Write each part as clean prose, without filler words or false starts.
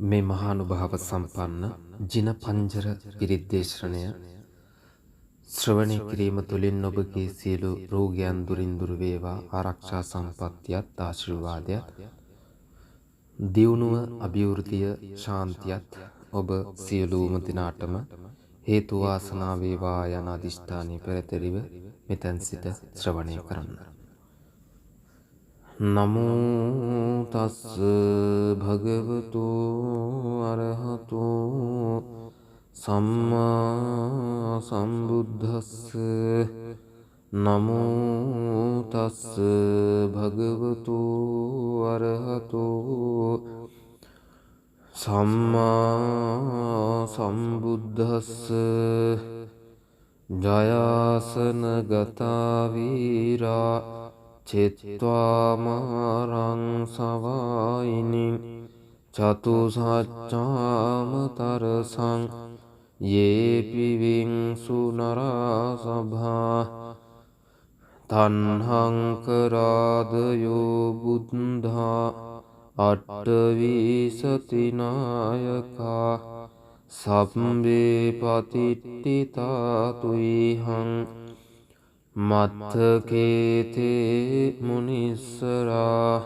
මේ මහානුභාව සම්පන්න ජින පංජර පිරිත් දේශනය ශ්‍රවණය කිරීම තුළින් ඔබගේ සියලු රෝගයන් දුරින් දුර වේවා, ආරක්ෂා සම්පත්තියත් ආශිර්වාදයත් දියුණුව අභිවෘද්ධිය ශාන්තියත් ඔබ සියලුම දිනාටම හේතු වාසනා වේවා යන අදිෂ්ඨානය පෙරතරිව මෙතෙන් සිට ශ්‍රවණය කරන්න. නමෝ තස්ස භගවතු අරහතු සම්මා සම්බුද්දස්ස. නමෝ තස්ස භගවතු අරහතු සම්මා සම්බුද්දස්ස. ජයාසන ගතා වීරා චෙත්වාමාරං සවායිනින් චතුසච්චාම තරසං යේපිවිංසු නරාසභා තන්හං කරාදයෝ බුද්ධා අට්ඨවිසතිනායකා සම්බේ පතිට්ඨිතාතුයිහං මත්තකේතේ මුනිස්සරා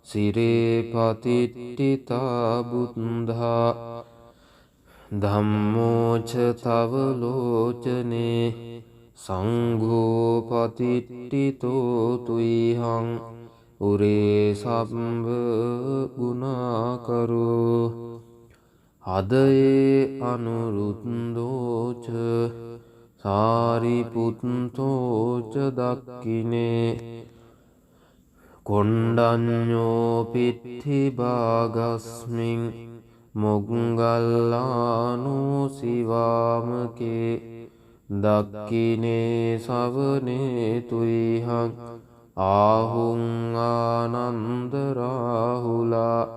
සිරේ පතිට්ඨිතා බුද්ධා ධම්මෝච තව ලෝචනේ සංඝෝ පතිට්ඨිතෝ තුයිහං උරේ සම්බ ගුණාකරෝ අදයේ අනුරුද්ධෝච සාරිපුත්තෝච දක්ඛිනේ කොණ්ඩඤ්ඤෝ පිට්ඨි භාගස්මින් මොග්ගල්ලානෝ සිවාමකේ දක්ඛිනේ සවනේ තුයිහං ආහුං ආනන්ද රාහුලා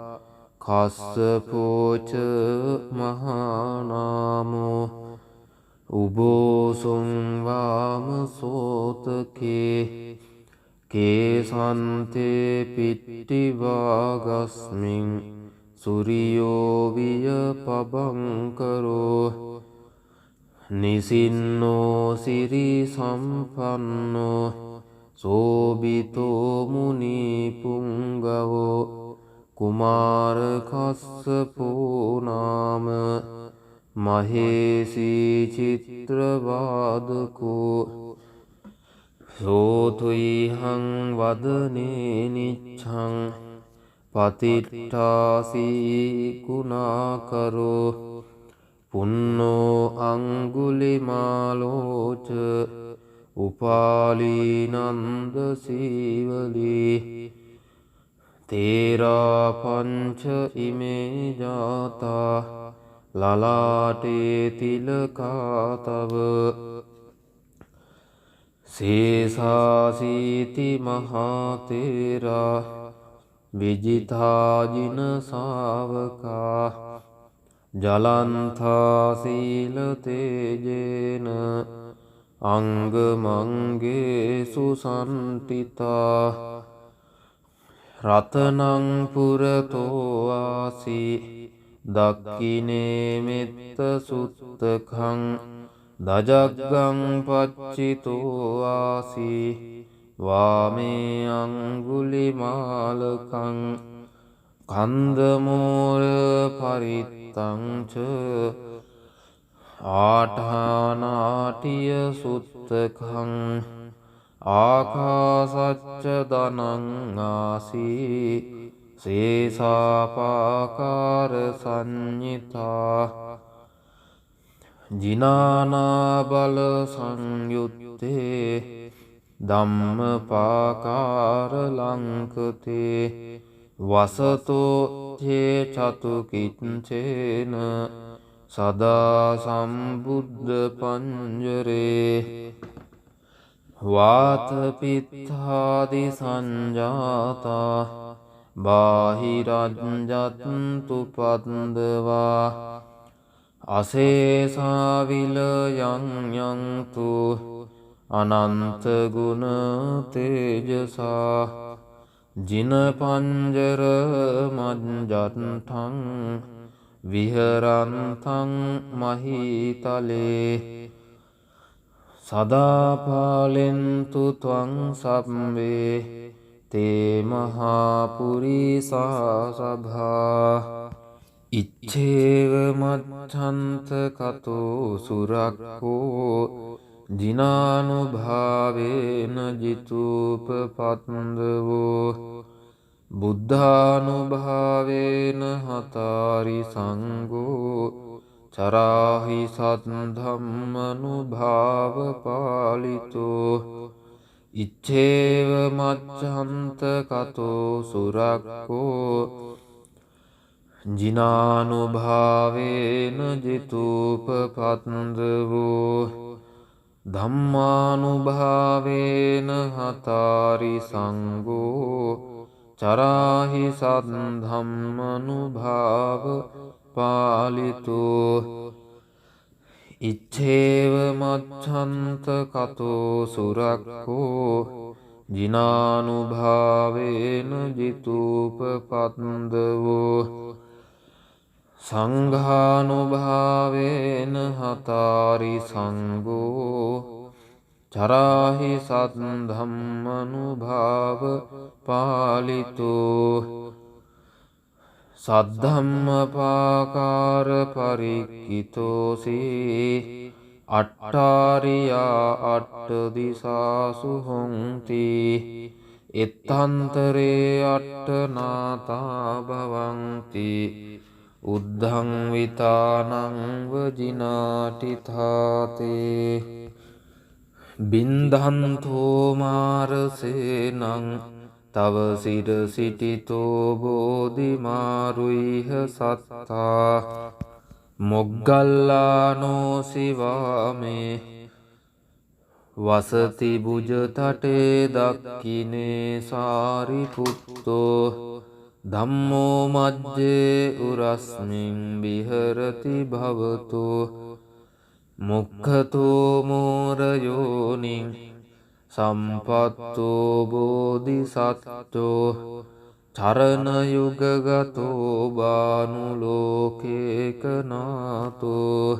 කස්සපෝච මහානාමෝ උබෝසුං වාම සෝතකේ කේසන්තේ පිට්ටි වාගස්මින් සුරියෝ විය පබංකරෝ නිසින්නෝ සිරි සම්පන්නෝ සෝබිතෝ මුනි පුංගවෝ කුමාර කස්සපෝ නාම මහේසී චිත්‍රවාදකෝ සෝතුයිහං වදනේ නිච්ඡං පතිට්ඨාසී ගුණාකරෝ පුන්නෝ අංගුලිමාලෝච උපාලීනන්ද සීවලී තේරා පංච ඉමේ ජාතා ලලාටේ තිලකාතව සේසාසීති මහතේරා විජිතාජින සාවකා ජලන්ථා සීල තේජේන අංගමංගේ සුසන්තිතා රතනං පුරතෝ ආසී දක්ඛිනේ මෙත්ත සුත්තකං දජග්ගං පච්චිතෝ ආසී වාමේ අංගුලිමාලකං කන්දමෝර පරිත්තං ච ආඨානාටිය සුත්තකං ආකාසච්ච දනං ආසී සේසාපාකාර සංඤිතා ජිනානා බල සංයුත්තේ ධම්මපාකාර ලංකතේ වසතෝ චේ චතුකිච්ඡේන සදා සම්බුද්ධ පඤ්ජරේ වාත පිත්තාදි සංජාතා බාහිරඤ්ජත්තු පද්දවා අසේසා විලයං යන්තු අනන්ත ගුණ තේජසා ජින පංජර මජ්ජට්ඨං විහරන්තං මහීතලේ සදාපාලෙන්තු ත්වං සබ්බේ තේ මහාපුරිසා සභා ඉච්ඡේව මච්ඡන්ත කතෝ සුරක්ඛෝ ජිනානුභාවේන ජිතූපපත්න්දවෝ බුද්ධානුභාවේන හතාරි සංඝෝ චරාහි සද්ධම්මනුභාව පාලිතෝ ඉච්ඡේව මච්ඡන්ත කතෝ සුරක්ඛෝ ජිනානුභාවේන ජිතූපපත්න්දවෝ ධම්මානුභාවේන හතාරි සංඝෝ චරාහි සද්ධම්මනුභාව පාලිතෝ ඉච්ඡේව මච්ඡන්ත කතෝ සුරක්ඛෝ ජිනානුභාවේන ජිතූපපත්න්දවෝ සංඝානුභාවේන හතාරි සංඝෝ චරාහි සද්ධම්මනුභාව පාලිතෝ සද්ධම්මපාකාර පරික්ඛිතෝසී අට්ඨාරියා අට්ඨ දිසාසු හොಂತಿ එත්තන්තරේ අට්ඨ නාතා භවಂತಿ උද්ධං විතානං වජිනාටි ථාතේ බින්දන්තෝ මාරසේනං තව සිර සිටිතෝ බෝධිමාරුයිහ සත්තා මොග්ගල්ලානෝ සිවාමේ වසති බුජ තටේ දක්ඛිනේ සාරිපුත්තෝ ධම්මෝ මජ්ජේ උරස්මින් විහරති භවතු මුක්ඛතෝ මෝරයෝනිං සම්පත්තෝ බෝධිසත්වෝ චරණ යුගගතෝ බානුලෝකේකනාතෝ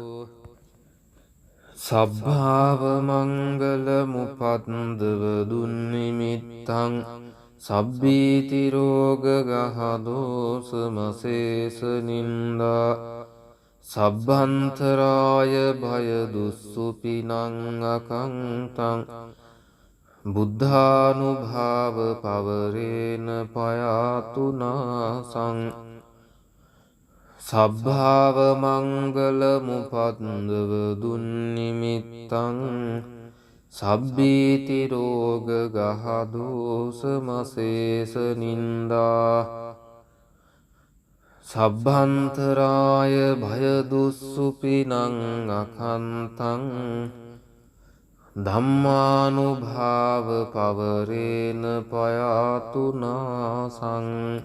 සබ්භාව මංගල මුපන්දව දුන්නිමිත්තං සබ්බීති රෝග ගහදෝ සමසේස නින්දා සබ්බන්තරාය භය දුස්සුපිනං අකංතං බුද්ධානුභාව පවරේන පයාතු නාසං සබ්භාව මංගල මුපන්දව දුන්නිමිත්තං සබ්බීති රෝග ගහදෝස මසේස නින්දා සබ්බන්තරාය භය දුස්සුපිනං අකන්තං ධම්මානුභාව පවරේන පයාතු නාසං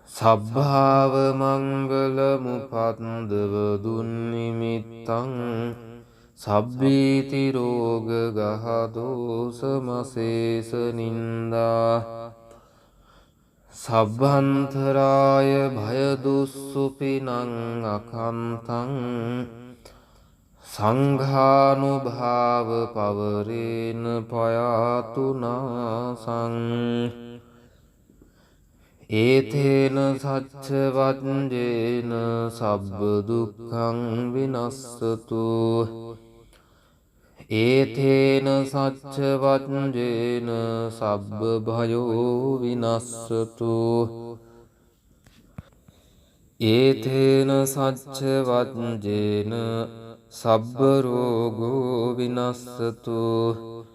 සබ්භාව මංගල මුපන්දව දුන්නිමිත්තං සබ්බීති රෝග ගහදෝස මසේස නින්දා සබ්බන්තරාය භය දුස්සුපිනං අකන්තං සංඝානුභාව පවරේන පයාතු නාසං ඒතේන සච්ච වජ්ජේන සබ්බ දුක්ඛං විනස්සතු ඒතේන සච්ච වජ්ජේන සබ්බ භයෝ විනස්සතු ඒතේන සච්ච වජ්ජේන සබ්බ රෝගෝ විනස්සතු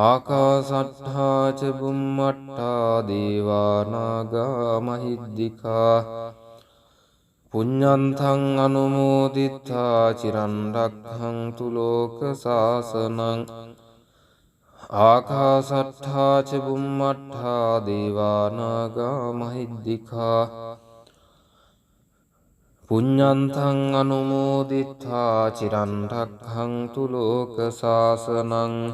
ආකාසට්ඨා ච බුම්මට්ඨා දේවානාගා මහිද්దికා පුඤ්ඤන්තං අනුමෝදිත්වා චිරන් රක්ඛන්තු ලෝක සාසනං ආකාසට්ඨා ච බුම්මට්ඨා දේවානාගා මහිද්దికා පුඤ්ඤන්තං අනුමෝදිත්වා චිරන් රක්ඛන්තු ලෝක සාසනං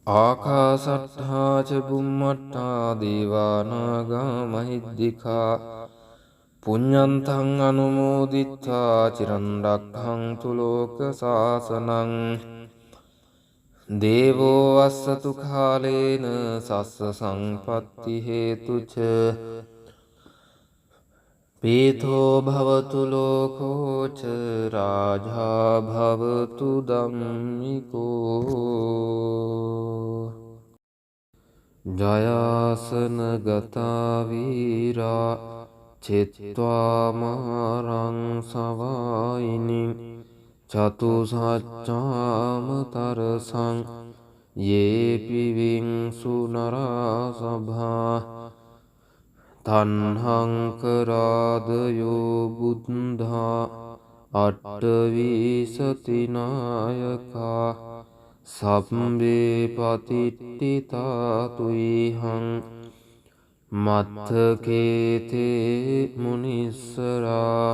ආකාසට්ඨා ච බුම්මට්ඨා දේවානාගා මහිද්దికා පුඤ්ඤන්තං අනුමෝදිත්වා චිරන් රක්ඛන්තු ලෝක සාසනං දේවෝ වස්සතු කාලේන සස්ස සංපත්ති හේතුච පීතෝ භවතු ලෝකෝච රාජා භවතු ධම්මිකෝ ජයාසන ගතා වීරා චිත්වා මාරං සවායිනි චතු සච්චාම තරසං යේපි විංසු නරා සභා තන්හං කරාදයෝ බුද්ධා අට්ඨවිසතිනායකා සබ්බේ පතිට්ඨිතාතුයිහං මත්තකේතේ මුනිස්සරා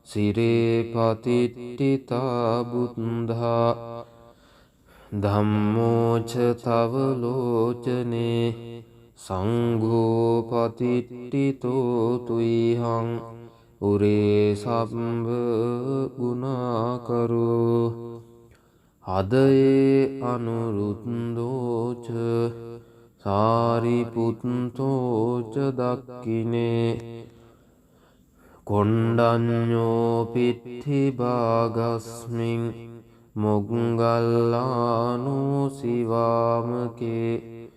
සිරේ පතිට්ඨිතා බුද්ධා ධම්මෝච තව ලෝචනේ සංඝෝ පතිට්ඨිතෝ තුයිහං උරේ සම්බ ගුණාකරෝ අදයේ අනුරුද්ධෝච සාරිපුත්තෝච දක්ඛිනේ කොණ්ඩඤ්ඤෝ පිට්ඨි භාගස්මින් මොග්ගල්ලානෝ සිවාමකේ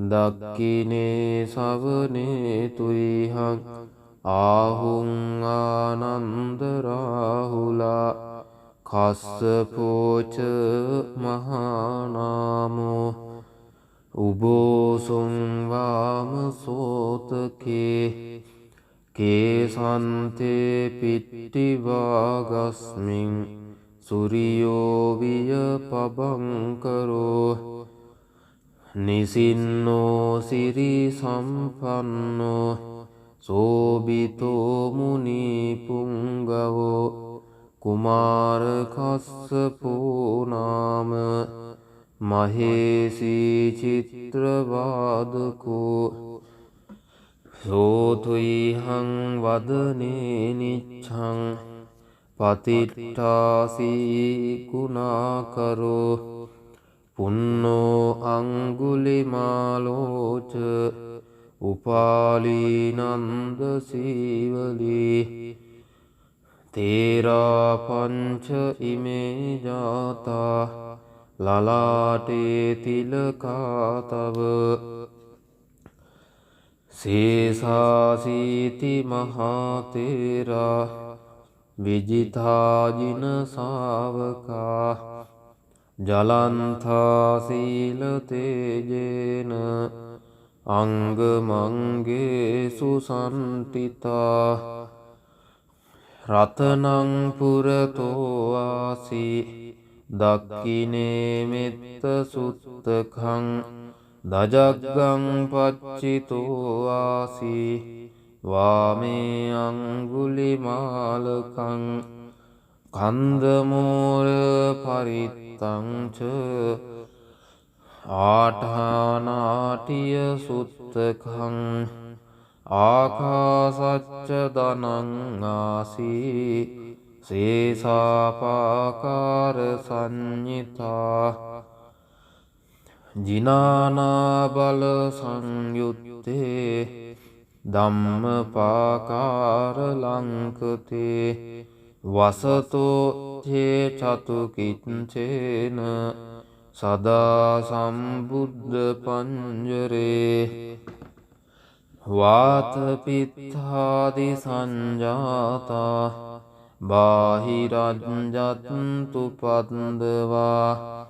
දක්ඛිනේ සවනේ තුයිහං ආහුං ආනන්ද රාහුලා කස්සපෝච මහානාමෝ උබෝසුං වාම සෝතකේ කේසන්තේ පිට්ටි වාගස්මින් සුරියෝ විය පබංකරෝ නිසින්නෝ සිරි සම්පන්නෝ සෝබිතෝ මුනි පුංගවෝ කුමාර කස්සපෝ නාම මහේසී චිත්‍රවාදකෝ සෝතුයිහං වදනේ නිච්ඡං පතිට්ඨාසී ගුණාකරෝ පුන්නෝ අංගුලිමාලෝච උපාලීනන්ද සීවලී තේරා පංච ඉමේ ජාතා ලලාටේ තිලකාතව සේසාසීති මහතේරා විජිතාජින සාවකා ජලන්ථා සීල තේජේන අංගමංගේ සුසන්තිතා රතනං පුරතෝ ආසී දක්ඛිනේ මෙත්ත සුත්තකං දජග්ගං පච්චිතෝ ආසී වාමේ අංගුලිමාලකං කන්දමෝර පරිත්තං ච ආඨානාටිය සුත්තකං ආකාසච්ච දනං ආසී සේසාපාකාර සංඤිතා ජිනානා බල සංයුත්තේ ධම්මපාකාර ලංකතේ වසතෝ චේ චතුකිච්ඡේන සදා සම්බුද්ධ පඤ්ජරේ වාතපිත්තාදි සංජාතා බාහිරඤ්ජත්තු පද්දවා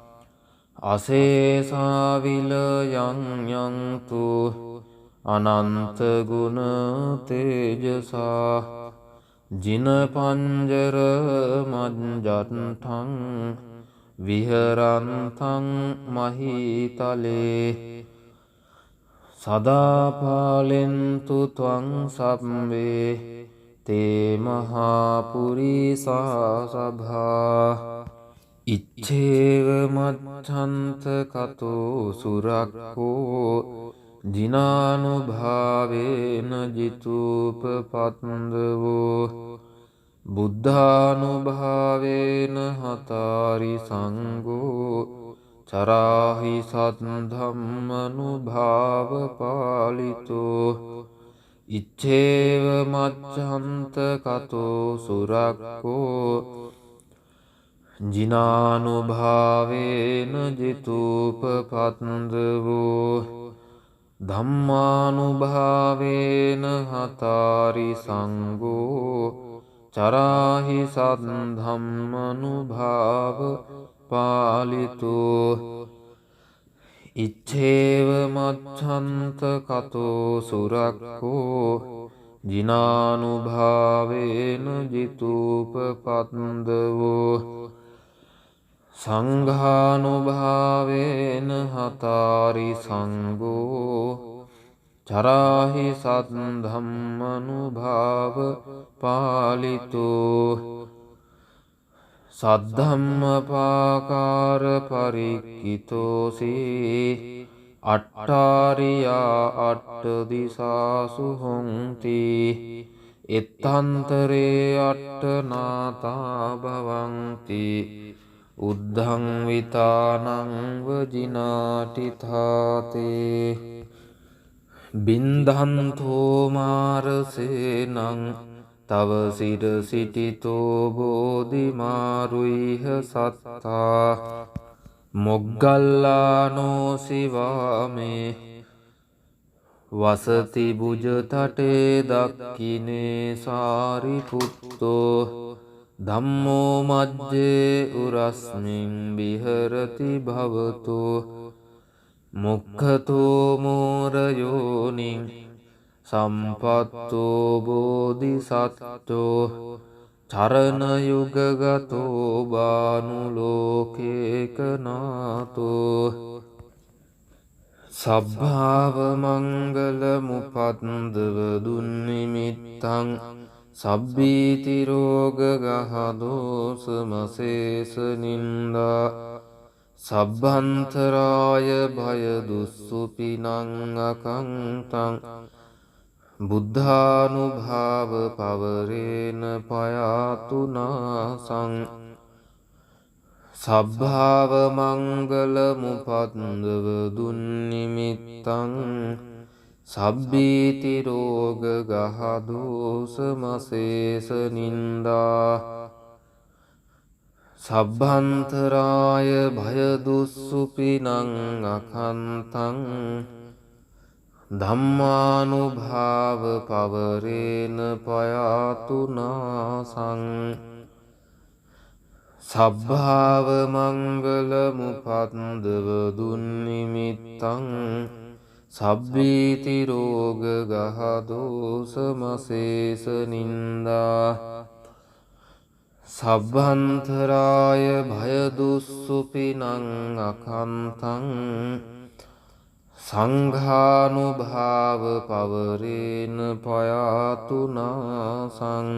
අසේසා විලයං යන්තු අනන්ත ගුණ තේජසා ජින පංජර මජ්ජට්ඨං විහරන්තං මහීතලේ සදාපාලෙන්තු ත්වං සබ්බේ තේ මහා පුරිසා සභා ඉච්ඡේව මච්ඡන්ත කතෝ සුරක්ඛෝ ජිනානුභාවේන ජිතූපපත්න්දවෝ බුද්ධානුභාවේන හතාරි සංඝෝ චරාහි සද්ධම්මනුභාව පාලිතෝ ඉච්ඡේව මච්ඡන්ත කතෝ සුරක්ඛෝ ජිනානුභාවේන ජිතූපපත්න්දවෝ ධම්මානුභාවේන හතාරි සංඝෝ චරාහි සද්ධම්මනුභාව පාලිතෝ ඉච්ඡේව මච්ඡන්ත කතෝ සුරක්ඛෝ ජිනානුභාවේන ජිතූපපත්න්දවෝ සංඝානුභාවේන හතාරි සංඝෝ චරාහි සද්ධම්මනුභාව පාලිතෝ සද්ධම්මපාකාර පරික්ඛිතෝසී අට්ඨාරියා අට්ඨ දිසාසු හොಂತಿ එත්තන්තරේ අට්ඨ නාතා භවಂತಿ උද්ධං විතානං වජිනාටි ථාතේ බින්දන්තෝ මාරසේනං තව සිර සිටිතෝ බෝධිමාරුයිහ සත්තා මොග්ගල්ලානෝ සිවාමේ වසති බුජතටේ දක්ඛිනේ සාරිපුත්තෝ ධම්මෝ මජ්ජේ උරස්මින් විහෙරති භවතෝ මුක්ඛතෝ මෝරයෝනිං සම්පත්තෝ බෝධිසත්ත්වෝ චරණ යුගගතෝ බානුලෝකේකනාතෝ සබ්භාව මංගල මුපන්දව දුන්නිමිත්තං සබ්බීති රෝග ගහදෝ සමසේස නින්දා සබ්බන්තරාය භය දුස්සුපිනං අකංතං බුද්ධානුභාව පවරේන පයාතු නාසං සබ්භාව මංගල මුපන්දව දුන්නිමිත්තං සබ්බීති රෝග ගහදෝ සමසේස නින්දා සබ්බන්තරාය භය දුස්සුපිනං අකන්තං ධම්මානුභාව පවරේන පයාතු නාසං සබ්භාව මංගල මුපන්දව දුන්නිමිත්තං සබ්බීති රෝග ගහදෝ සමසේස නින්දා සබ්බන්තරාය භය දුස්සුපිනං අකන්තං සංඝානුභාව පවරේන පයාතු නාසං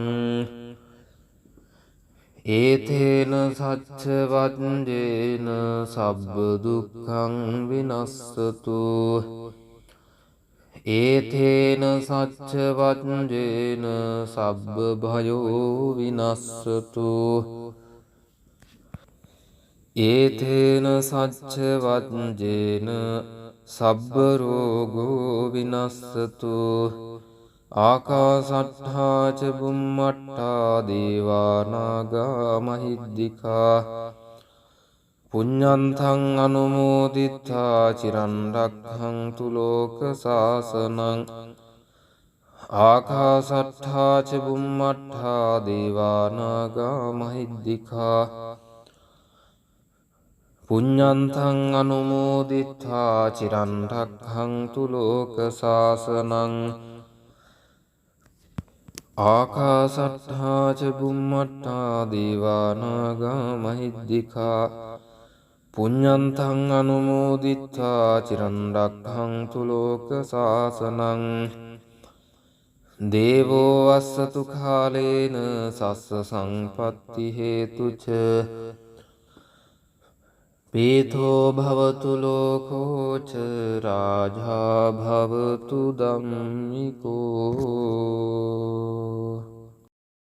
ඒතේන සච්ච වජ්ජේන සබ්බ දුක්ඛං විනස්සතු ඒතේන සච්ච වජ්ජේන සබ්බ භයෝ විනස්සතු ඒතේන සච්ච වජ්ජේන සබ්බ රෝගෝ විනස්සතු ආකාසට්ඨා ච බුම්මට්ඨා දේවානාගා මහිද්దికා පුඤ්ඤන්තං අනුමෝදිත්වා චිරන් රක්ඛන්තු ලෝක සාසනං ආකාසට්ඨා ච බුම්මට්ඨා දේවානාගා මහිද්దికා පුඤ්ඤන්තං අනුමෝදිත්වා චිරන් රක්ඛන්තු ලෝක සාසනං ආකාසට්ඨා ච බුම්මට්ඨා දේවානාගා මහිද්దికා පුඤ්ඤන්තං අනුමෝදිත්වා චිරන් රක්ඛන්තු ලෝක සාසනං දේවෝ වස්සතු කාලේන සස්ස සංපත්ති හේතුච පීතෝ භවතු ලෝකෝච රාජා භවතු ධම්මිකෝ